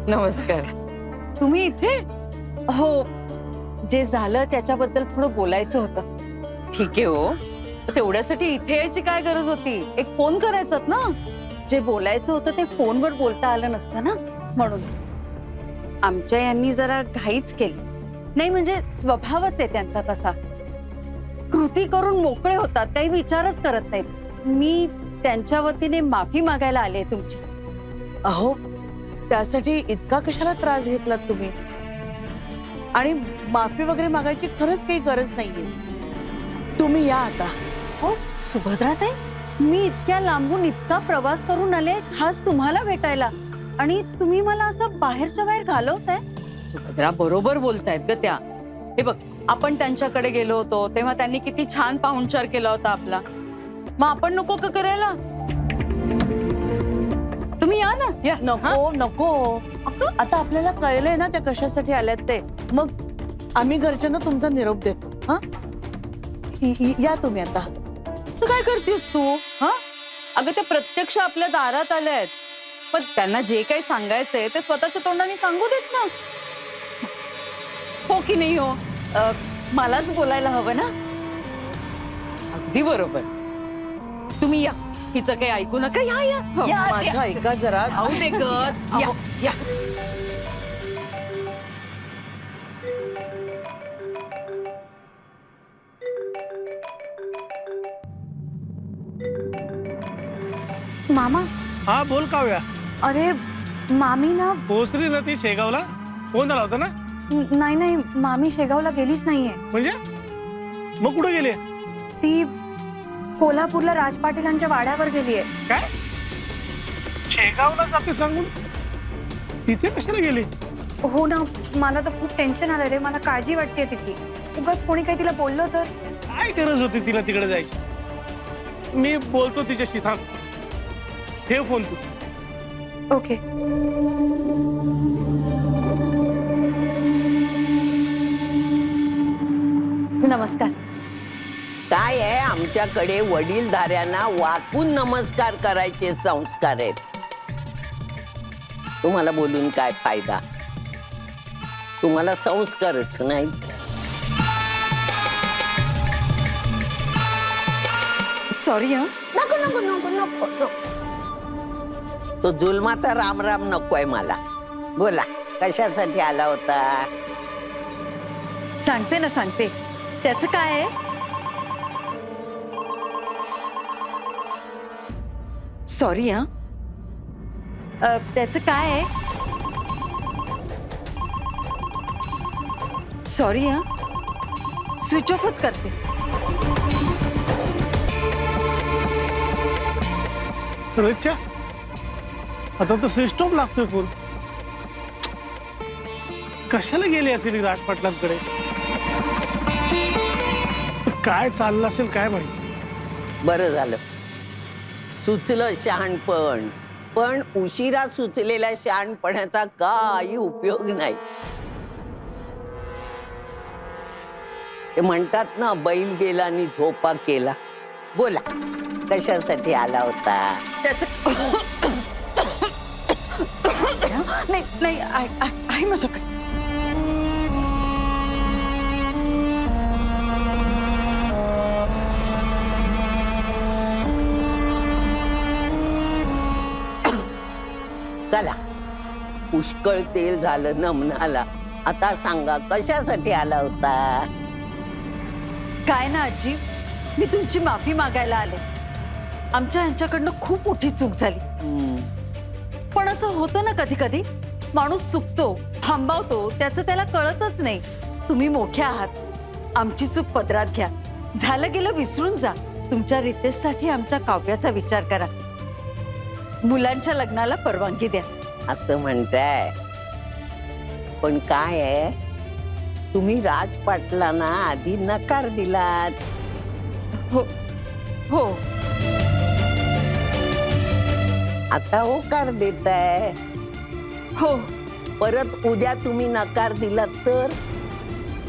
नमस्कार. तुम्ही इथे? हो, जे झालं त्याच्याबद्दल थोडं बोलायचं होतं. ठीक आहे हो. तेवढ्यासाठी इथे यायची काय गरज होती? एक फोन करायचात ना. जे बोलायचं होतं ते फोनवर बोलता आलं नसतं ना, म्हणून आमच्या यांनी जरा घाईच केली. नाही म्हणजे स्वभावच आहे त्यांचा तसा. कृती करून मोकळे होतात, काही विचारच करत नाहीत. मी त्यांच्या वतीने माफी मागायला आले तुमची. अहो, त्यासाठी इतका कशाला त्रास घेतलात तुम्ही? आणि माफी वगैरे मागायची खरंच काही गरज नाहीये. तुम्ही या आता. हो सुभद्राताई, मी इतक्या लांबून इतका प्रवास करून आले खास तुम्हाला भेटायला, आणि तुम्ही मला असं बाहेरच्या बाहेर घालवताय. सुभद्रा बरोबर बोलतायत ग त्या. हे बघ, आपण त्यांच्याकडे गेलो होतो तेव्हा त्यांनी किती छान पाहुणचार केला होता आपला. मग आपण नको का करायला? तुम्ही या ना. या. नको नको. आता आपल्याला कळलंय ना त्या कशासाठी आल्यात ते. मग आम्ही घरच्यांना तुमचा निरोप देतो. हा, या तुम्ही आता. असं काय करतेस तू? हा, अगं ते प्रत्यक्ष आपल्या दारात आल्यात, पण त्यांना जे काही सांगायचंय ते स्वतःच्या तोंडाने सांगू देत ना. हो की नाही हो? मलाच बोलायला हवं ना. अगदी बरोबर. तुम्ही या. हिचं काही ऐकू नका. या या हो, या, माझं या. ऐका जरा. जाऊ दे ग. या या. मामा, हा बोल काव्या. अरे मामी ना. पोहोचली ना ती शेगावला? फोन झाला होता ना? नाही नाही, मामी शेगावला गेलीच नाहीये. म्हणजे मग कुठे गेले? ती कोल्हापूरला राज पाटीलांच्या वाड्यावर गेलीये. काय शेगावला जाते सांगून तिथे कशाला गेली? हो ना, मला तर खूप टेन्शन आलं रे. मला काळजी वाटते तिची. उगाच कोणी काही तिला बोललं तर. काय गरज होती तिला तिकडे जायची? मी बोलतो तिच्याशी. थांब, ठेव फोन तू. ओके. नमस्कार. काय आहे, आमच्याकडे वडीलधाऱ्यांना वाकून नमस्कार करायचे संस्कार आहेत. तुम्हाला बोलून काय फायदा? तुम्हाला संस्कारच नाही. सॉरी हं. नको नको नको नको नको. तो जुलमाचा राम राम नकोय मला. बोला, कशासाठी आला होता? सांगते ना, सांगते. त्याचं काय आहे? सॉरी हं. त्याचं काय आहे? सॉरी हं. स्विच ऑफच करते. रोजच्या आता तर स्विच ऑफ लागतोय फोन. कशाला गेली असेल राज पाटलांकडे? काय चाललं असेल काय माहिती. बरं झालं, सुचलं शहाणपण. पण उशिरा सुचलेल्या शहाणपणाचा काही उपयोग नाही. ते म्हणतात ना, बैल गेला आणि झोपा केला. बोला, कशासाठी आला होता? त्याचं नाही नाही, आहे माझ्याकडे. चला, पुष्कळ तेल झालं नमनाला. आता सांगा, कशासाठी आला होता? काय ना आजी, मी तुमची माफी मागायला आले. आमच्या यांच्याकडनं खूप मोठी चूक झाली. पण असं होतं ना, कधी कधी माणूस चुकतो, थांबवतो, त्याचं त्याला कळतच नाही. तुम्ही मोठे आहात, आमची चूक पदरात घ्या. झालं गेलं विसरून जा. तुमच्या रितेशसाठी आमच्या काव्याचा विचार करा. मुलांच्या लग्नाला परवानगी द्या. असं म्हणताय. पण काय आहे, तुम्ही राज पाटलांना आधी नकार दिलात. हो हो, आता होकार देताय. हो. परत उद्या तुम्ही नकार दिलात तर?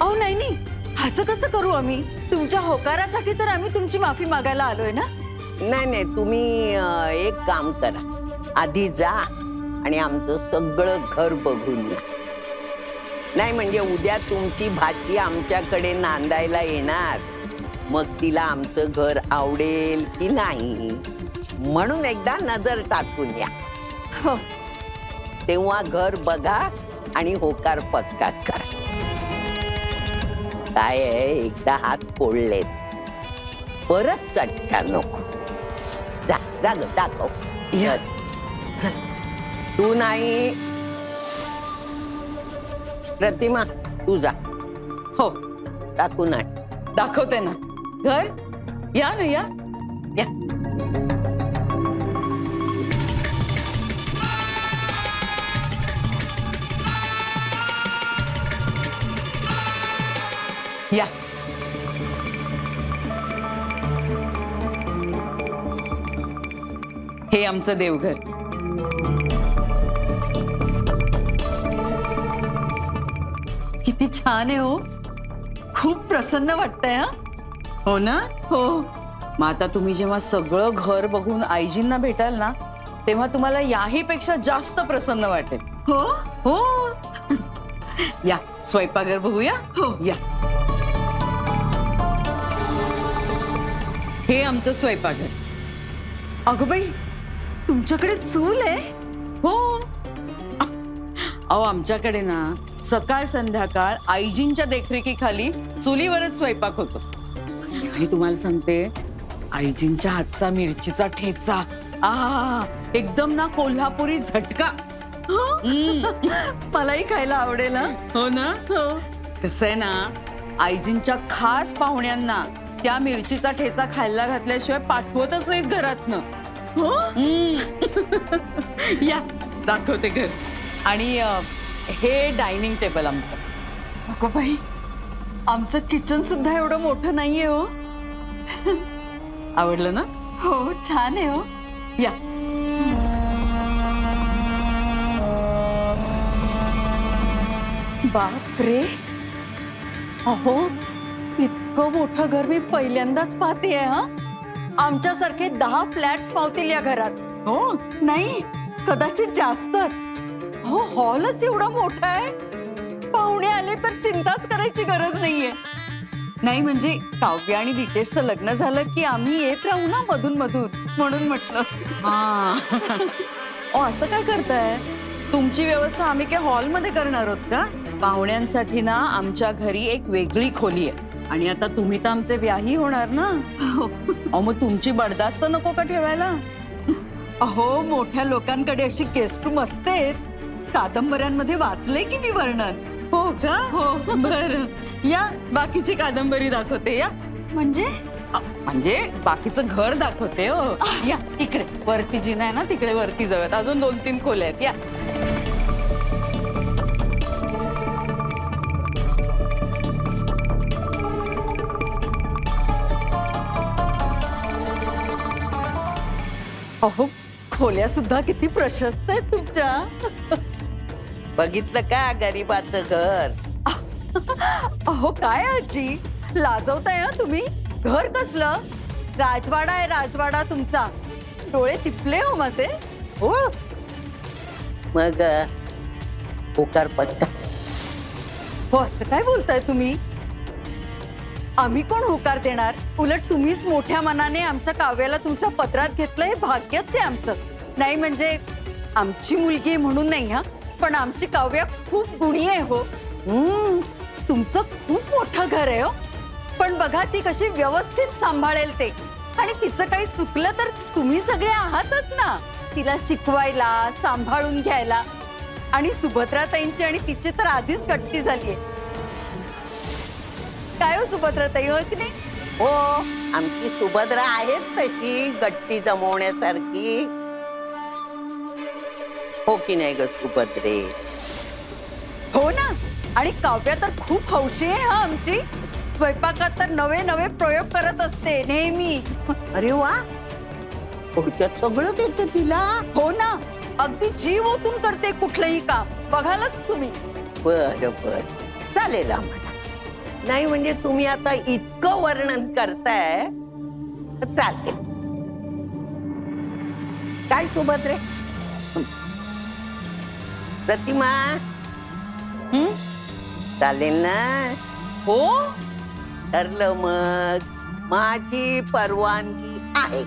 अहो नाही नाही, असं कसं करू आम्ही? तुमच्या होकारासाठी तर आम्ही तुमची माफी मागायला आलोय ना. नाही नाही, तुम्ही एक काम करा. आधी जा, आणि आमचं सगळं घर बघून या. नाही म्हणजे उद्या तुमची भाची आमच्याकडे नांदायला येणार, मग तिला आमचं घर आवडेल की नाही म्हणून एकदा नजर टाकून या. हो. तेव्हा घर बघा आणि होकार पक्का करा. काय आहे, एकदा हात फोडलेत परत चटका नको. जा जा ग, दाखव. या. चल. तू नाही प्रतिमा, तू जा. हो टाकून आण. दाखवते ना घर. या ना या या. या. हे आमचं देवघर. किती छान आहे हो. खूप प्रसन्न वाटतंय. हा हो ना. हो. मग आता तुम्ही जेव्हा सगळं घर बघून आईजींना भेटाल ना, तेव्हा तुम्हाला याही पेक्षा जास्त प्रसन्न वाटेल. हो. हो. या स्वयंपाकघर बघूया. हो. या. हे आमचं स्वयंपाकघर. अगं बाई, तुमच्याकडे चूल आहे. हो. अहो आमच्याकडे ना सकाळ संध्याकाळ आईजींच्या देखरेखीखाली चुलीवरच स्वयंपाक होतो. आणि तुम्हाला सांगते, आईजींच्या हातचा मिरचीचा ठेचा एकदम ना कोल्हापुरी झटका. मलाही खायला आवडेल. हा. हो ना. हो. कसं आहे ना, आईजींच्या खास पाहुण्यांना त्या मिरचीचा ठेचा खायला घातल्याशिवाय पाठवतच नाहीत घरातनं. हो. या दाखवते घर. आणि हे डायनिंग टेबल आमचं. अगं बाई, आमचं किचन सुद्धा एवढं मोठं नाहीये हो. आवडलं ना. हो, छान आहे हो. या. बापरे, अहो इतकं मोठं घर मी पहिल्यांदाच पाहतेय. हा, आमच्यासारखे 10 फ्लॅट्स पावतील या घरात. हो. नाही, कदाचित जास्तच. हो, हॉलच एवढा मोठा आहे. पाहुणे आले तर चिंताच करायची गरज नाहीये. नाही म्हणजे काव्य आणि रितेशचं लग्न झालं की आम्ही येत राहू ना मधून मधून, म्हणून म्हटलं. असं काय करताय? तुमची व्यवस्था आम्ही काय हॉलमध्ये करणार आहोत का? पाहुण्यांसाठी ना आमच्या घरी एक वेगळी खोली आहे. आणि आता तुम्ही तर आमचे व्याही होणार ना. अहो मग तुमची बडदास्त नको का ठेवायला? अहो, मोठ्या लोकांकडे अशी गेस्ट रूम असतेच. कादंबऱ्यांमध्ये वाचलंय की मी वर्णन. हो का. हो. बरं, या बाकीची कादंबरी दाखवते. या म्हणजे म्हणजे बाकीचं घर दाखवते. हो या इकडे. वरती जिना आहे ना, तिकडे वरती जाऊयात. अजून 2-3 खोल्या आहेत. या. अहो, खोल्या सुद्धा किती प्रशस्त आहेत तुमच्या. बघितलं का गरिबाचं घर. अहो काय आजी, लाजवताय हा तुम्ही. घर कसलं, राजवाडा आहे राजवाडा तुमचा. डोळे तिपले हो माझे. हो, मग होकार पक्का. हो, असं काय बोलताय तुम्ही. आम्ही कोण होकार देणार. उलट तुम्हीच मोठ्या मनाने आमच्या काव्याला तुमच्या पत्रात घेतलं. हे भाग्यच आहे आमचं. नाही म्हणजे आमची मुलगी आहे म्हणून नाही, हा, पण आमची काव्या खूप गुणी आहे हो. तुमचं खूप मोठं घर आहे हो, पण बघा ती कशी व्यवस्थित सांभाळेल ते. आणि तिचं काही चुकलं तर तुम्ही सगळे आहातच ना तिला शिकवायला, सांभाळून घ्यायला. आणि सुभद्राताईंची आणि तिची तर आधीच गट्टी झालीये. काय हो सुभद्राताई, हो की नाही? हो, आमची सुभद्रा आहेत तशी गट्टी जमवण्यासारखी. हो की नाही ग सुभद्रे? हो ना. आणि काव्या तर खूप हौशी आहे हा आमची. स्वयंपाकात तर नवे नवे प्रयोग करत असते नेहमी. अरे वा, थोडक्यात सगळंच येतं तिला. हो ना, अगदी जीव ओतून करते कुठलंही काम. बघालच तुम्ही. बरं बरं, चालेल आम्हाला. नाही म्हणजे तुम्ही आता इतकं वर्णन करताय, चालेल. काय सुभद्रे, प्रतिमा चालेल ना? हो ठरलं मग. माझी परवानगी आहे.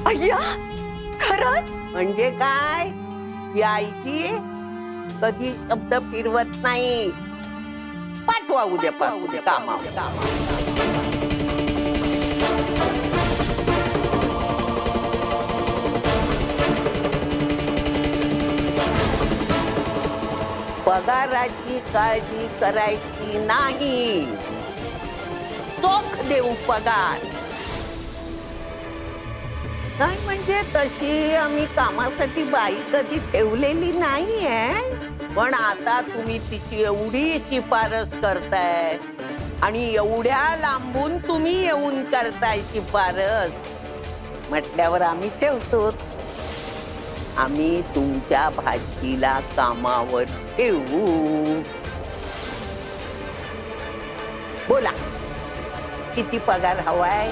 अय्या खरंच? म्हणजे काय? ही आईची कधी शब्द फिरवत नाही. पाठवा उद्यापासून कामावर. पगाराची काळजी करायची नाही. चोख देऊ पगार. नाही म्हणजे तशी आम्ही कामासाठी बाई कधी ठेवलेली नाहीये. पण आता तुम्ही तिची एवढी शिफारस करताय आणि एवढ्या लांबून तुम्ही येऊन करताय शिफारस म्हटल्यावर आम्ही ठेवतोच. आम्ही तुमच्या भाचीला कामावर ठेवू. बोला, किती पगार हवाय?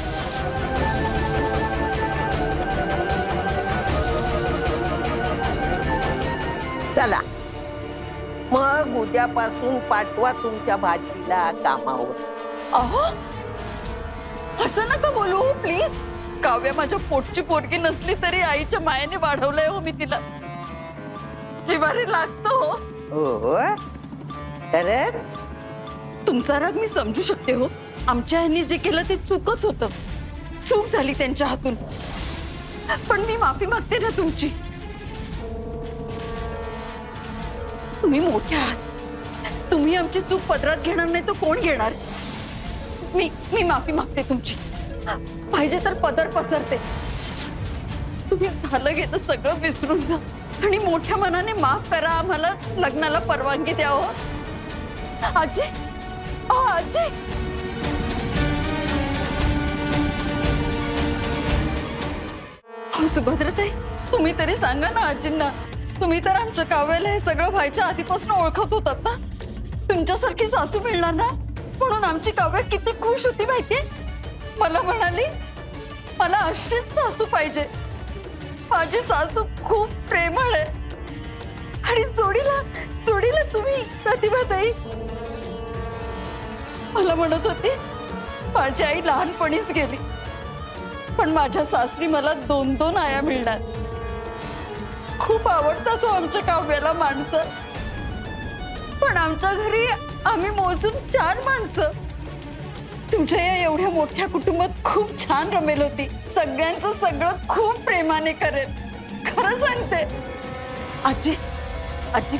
चला मग उद्यापासून पाठवा तुमच्या भाचीला कामावर. अहो असं नका बोलू प्लीज. काव्या माझ्या पोटची पोरगी नसली तरी आईच्या मायेने वाढवलंय हो मी तिला. जिवारी लागतो हो. हो खरंच? तुमचा राग मी समजू शकते हो. आमच्या ह्यांनी जे केलं ते चूकच होतं. चूक झाली त्यांच्या हातून. पण मी माफी मागते ना तुमची. तुम्ही मोठे आहात. तुम्ही आमची चूक पदरात घेणार नाही तर कोण घेणार? मी माफी मागते तुमची. पाहिजे तर पदर पसरते. तुम्ही झालं घेतं सगळं विसरून जा आणि मोठ्या मनाने माफ करा. आम्हाला लग्नाला परवानगी द्या हो. आजी, आजी. हो सुभद्राताई, तुम्ही तरी सांगा ना आजींना. तुम्ही तर आमच्या काव्याला हे सगळं व्हायच्या आधीपासून ओळखत होतात ना. तुमच्यासारखी सासू मिळणार ना म्हणून आमची काव्य किती खुश होती माहितीये. मला म्हणाली मला अशीच सासू पाहिजे. माझी सासू खूप प्रेमळ आहे आणि जोडीला तुम्ही प्रतिभाताई. मला म्हणत होती माझी आई लहानपणीच गेली पण माझ्या सासरी मला 2-2 आया मिळणार. खूप आवडतात हो आमच्या काव्याला माणसं. पण आमच्या घरी आम्ही मोजून 4 माणसं. तुमच्या या एवढ्या मोठ्या कुटुंबात खूप छान रमेल होती. सगळ्यांचं सगळं खूप प्रेमाने करेल. खरं सांगते आजी. आजी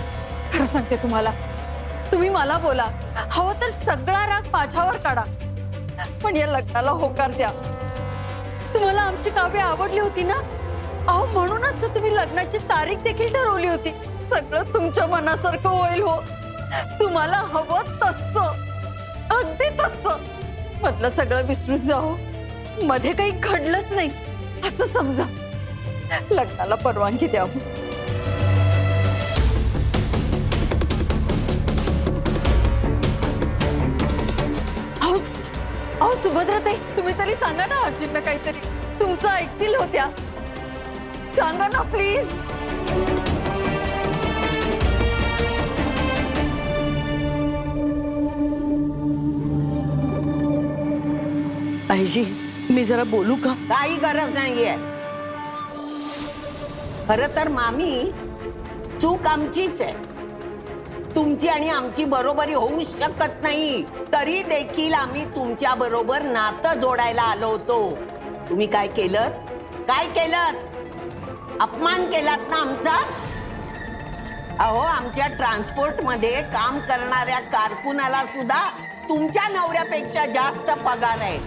खरं सांगते तुम्हाला. तुम्ही मला बोला, हवं तर सगळा राग माझ्यावर काढा पण या लग्नाला होकार द्या. तुम्हाला आमची काव्य आवडली होती ना. अहो म्हणूनच तर तुम्ही लग्नाची तारीख देखील ठरवली होती. सगळं तुमच्या मनासारखं होईल हो. तुम्हाला हवं तसं, अगदी तसं. मधलं सगळं विसरून जाओ. मध्ये काही घडलंच नाही असं समजा. लग्नाला परवानगी द्या. अहो सुभद्राताई, तुम्ही तरी सांगा ना आजींना काहीतरी. तुमचं ऐकतील होत्या. सांगा ना प्लीज. आईजी मी जरा बोलू का? काही गरज नाहीये. खरं तर मामी चूक आमचीच आहे. तुमची आणि आमची बरोबरी होऊ शकत नाही. तरी देखील आम्ही तुमच्या बरोबर नातं जोडायला आलो होतो. तुम्ही काय केलं? काय केलं? अपमान केलात ना आमचा. अहो आमच्या ट्रान्सपोर्ट मध्ये काम करणाऱ्या कारकुनाला सुद्धा तुमच्या नवऱ्यापेक्षा जास्त पगार आहे.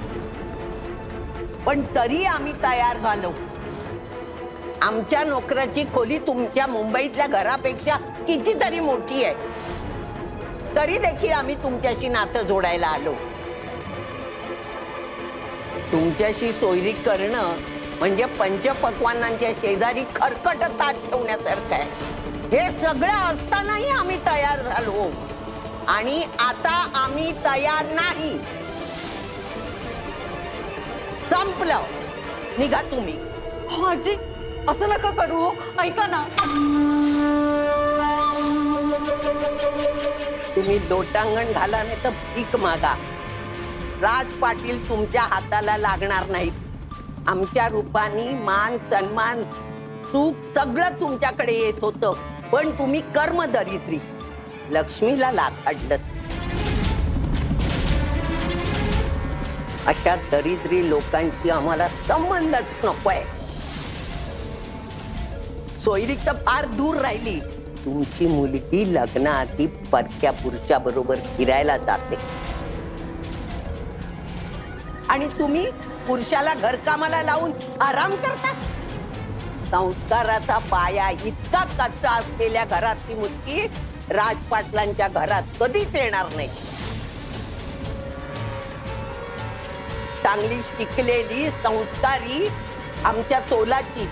पण तरी आम्ही तयार झालो. आमच्या नोकराची खोली तुमच्या मुंबईतल्या घरापेक्षा कितीतरी मोठी आहे. तरी देखील आम्ही तुमच्याशी नातं जोडायला आलो. तुमच्याशी सोयरी करणं म्हणजे पंचपक्वान्नांच्या शेजारी खरकट ताट ठेवण्यासारखं आहे. हे सगळं असतानाही आम्ही तयार झालो आणि आता आम्ही तयार नाही. संपलं. निघा तुम्ही. हो आजी, असं नका करू हो. ऐका ना. तुम्ही लोटांगण घाला नाही तर भीक मागा. राज पाटील तुमच्या हाताला लागणार नाहीत. आमच्या रूपानी मान सन्मान सुख सगळं तुमच्याकडे येत होतं, पण तुम्ही कर्मदरिद्री लक्ष्मीला लाथाडलत. अशा दरिद्री लोकांशी आम्हाला संबंधच नकोय. सोयरीक तर फार दूर राहिली. तुमची मुलगी लग्नाआधी परक्या पुरुषा बरोबर फिरायला जाते आणि तुम्ही पुरुषाला घरकामाला लावून आराम करता. संस्काराचा पाया इतका कच्चा असलेल्या घरातली मुलगी राजपाटलांच्या घरात कधीच येणार नाही. चांगली शिकलेली संस्कारी आमच्या तोलाची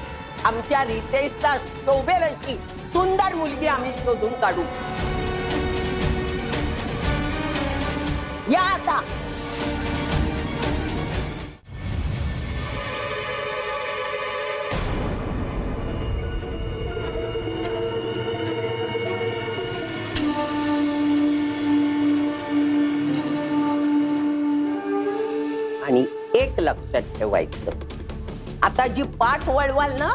आमच्या रितेशला शोभेल अशी सुंदर मुलगी आम्ही शोधून काढू. या आता. आणि एक लक्षात ठेवायचं, आता जी पाठ वळवाल ना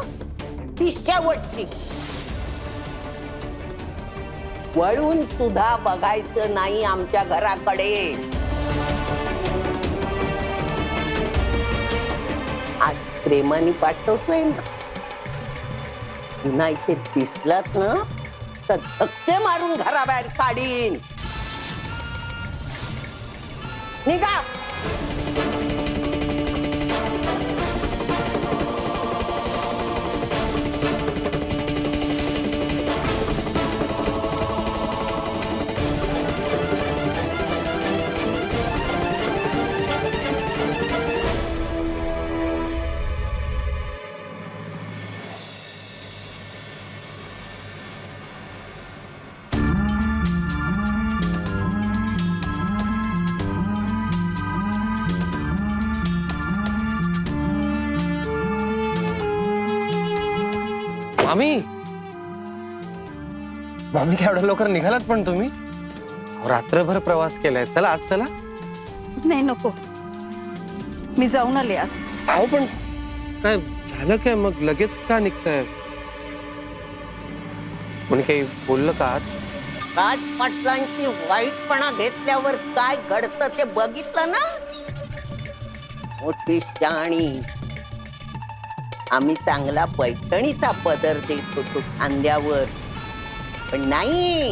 ती शेवटची. वळून सुद्धा बघायचं नाही आमच्या घराकडे. आज प्रेमाने पाठवतोय ना, पुन्हा इथे दिसलात ना तर धक्के मारून घराबाहेर काढीन. निघा. मामी मामी काय एवढ्या लवकर निघालात पण तुम्ही? अहो, रात्रभर प्रवास केलाय. चला आज चला. नाही नको, मी जाऊन आले आज. अहो पण काय झालं काय मग लगेच का निघताय? कोणी काही बोललं का आज? राजपाटलांची वाईटपणा घेतल्यावर काय घडतं ते बघितलं ना. मोठी शाणी. आम्ही चांगला पैठणीचा पदर देत होतो खांद्यावर, पण नाही,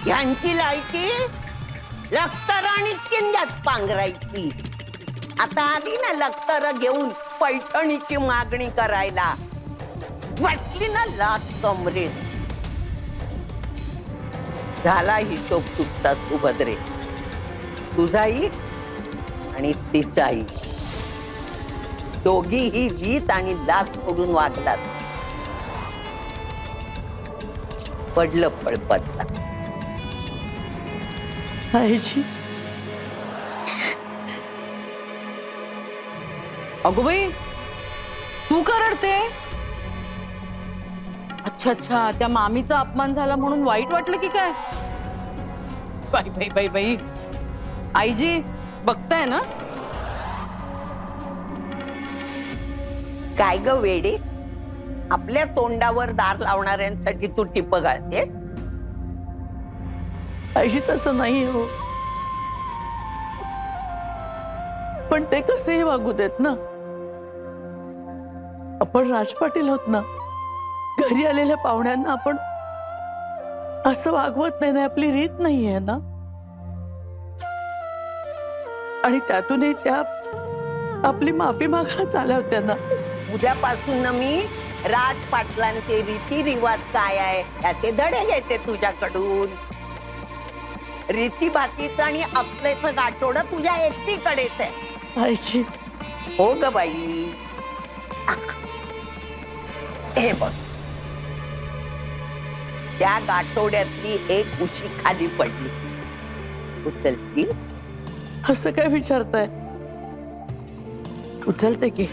ह्यांची लायकी लखतर आणि चिंध्याच पांघरायची. आता आली ना लखतर घेऊन पैठणीची मागणी करायला. बसली ना लाट कमरेत. झाला हिशोब चुकता सुभद्रे. तुझाही आणि तिचाही. दोघीही रीत आणि लाज सोडून वागतात. पडलं पळपतला. आईजी, अगो बाई, तू का रडते? अच्छा अच्छा, त्या मामीचा अपमान झाला म्हणून वाईट वाटलं की काय? बाई बाई बाई बाई, आईजी बघताय ना. काय ग वेडे, आपल्या तोंडावर दार लावणाऱ्यांसाठी तू टिप घालतेस? आईजी तसं नाही हो, पण ते कसेही वागू देत ना. आपण राजपाटील आहोत ना. घरी आलेल्या पाहुण्यांना आपण असं वागवत नाही ना, आपली रीत नाहीये ना. आणि त्यातूनही त्या आपली माफी मागायला आल्या होत्या ना. उद्यापासून मी राजपाटलांचे रीतिरिवाज काय आहे याचे धडे घेते तुझ्याकडून. रीतीभातीचं आणि अकलेचं गाठोडं तुझ्या एकटीकडेच आहे. आईजी, हो ग बाई. हे बघ, त्या गाठोड्यातली एक उशी खाली पडली. उचलशील? असं काय विचारताय? उचलते की.